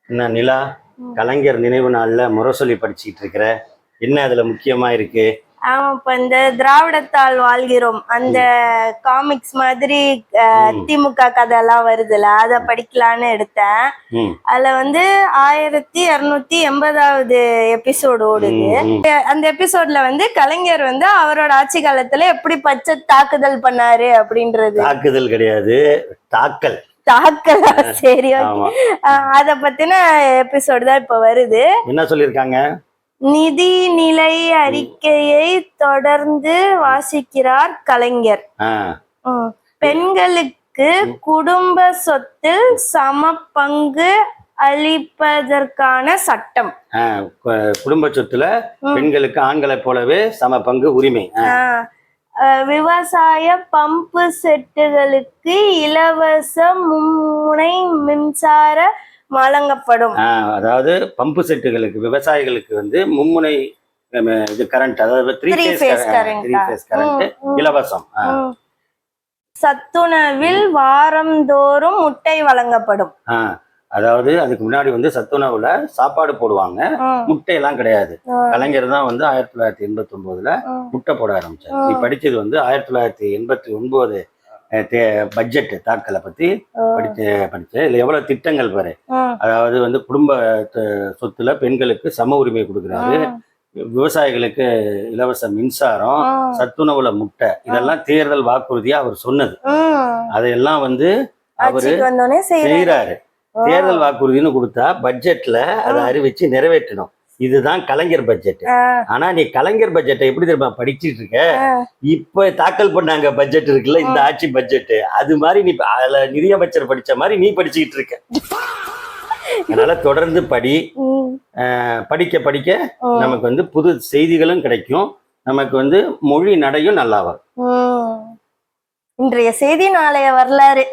என்ன நிலா, கலைஞர் நினைவு நாள்ல முரசொலி படிச்சுக்கிட்டு இருக்கிற, என்ன அதுல முக்கியமா இருக்கு? ஆமா, இப்ப இந்த திராவிடத்தால் வாழ்கிறோம் அந்த காமிக்ஸ் மாதிரி திமுக கதை எல்லாம் வருதுல, அத படிக்கலான்னு எடுத்தேன். அதுல வந்து 1280வது எபிசோடு ஓடுது. அந்த எபிசோட்ல வந்து கலைஞர் வந்து அவரோட ஆட்சி காலத்துல எப்படி பச்சை தாக்குதல் பண்ணாரு அப்படின்றது. தாக்குதல் கிடையாது, தாக்கல். தாக்கலா? சரி, அத பத்தின எபிசோடு தான் இப்ப வருது. என்ன சொல்லிருக்காங்க? நிதிநிலை அறிக்கையை தொடர்ந்து வாசிக்கிறார் கலைஞர். பெண்களுக்கு குடும்ப சொத்தில் சம பங்கு அளிப்பதற்கான சட்டம். குடும்ப சொத்துல பெண்களுக்கு ஆண்களை போலவே சம பங்கு உரிமை. விவசாய பம்பு செட்டுகளுக்கு இலவச மும்முனை மின்சார வழங்கப்படும். அதாவது பம்பு செட்டுகளுக்கு விவசாயிகளுக்கு வந்து மும்முனை இது கரண்ட், அதாவது 3 phase கரண்ட் இலவசம். சத்துணவில் வாரந்தோறும் முட்டை வழங்கப்படும். அதாவது அதுக்கு முன்னாடி வந்து சத்துணவுல சாப்பாடு போடுவாங்க, முட்டை எல்லாம் கிடையாது. கலைஞர் தான் வந்து 1989ல முட்டை போட ஆரம்பிச்சார். நீ படிச்சது வந்து 1989 பட்ஜெட் தாக்கலை பத்தி படிச்சேன். இதுல எவ்வளவு திட்டங்கள் பாரு. அதாவது வந்து குடும்ப சொத்துல பெண்களுக்கு சம உரிமை கொடுக்குறாரு, விவசாயிகளுக்கு இலவச மின்சாரம், சத்துணவுல முட்டை, இதெல்லாம் தேர்தல் வாக்குறுதியா அவர் சொன்னது. அதையெல்லாம் வந்து அவரு செய்யறாரு. தேர்தல் வாக்குறுதினு கொடுத்தா பட்ஜெட்ல அதை அறிவிச்சு நிறைவேற்றணும். இதுதான் கலைஞர் பட்ஜெட். ஆனா நீ கலைஞர் பட்ஜெட்டை எப்படி தெரியுமா படிச்சுட்டு இருக்க? இப்ப தாக்கல் பண்ணாங்க பட்ஜெட் இருக்குல்ல, இந்த ஆட்சி பட்ஜெட், அது மாதிரி நீ அதுல நிதியமைச்சர் படிச்ச மாதிரி நீ படிச்சுக்கிட்டு இருக்க. அதனால தொடர்ந்து படி. படிக்க படிக்க நமக்கு வந்து புது செய்திகளும் கிடைக்கும், நமக்கு வந்து மொழி நடையும் நல்லா வரும். இன்றைய செய்தி நாளைய வரலாறு.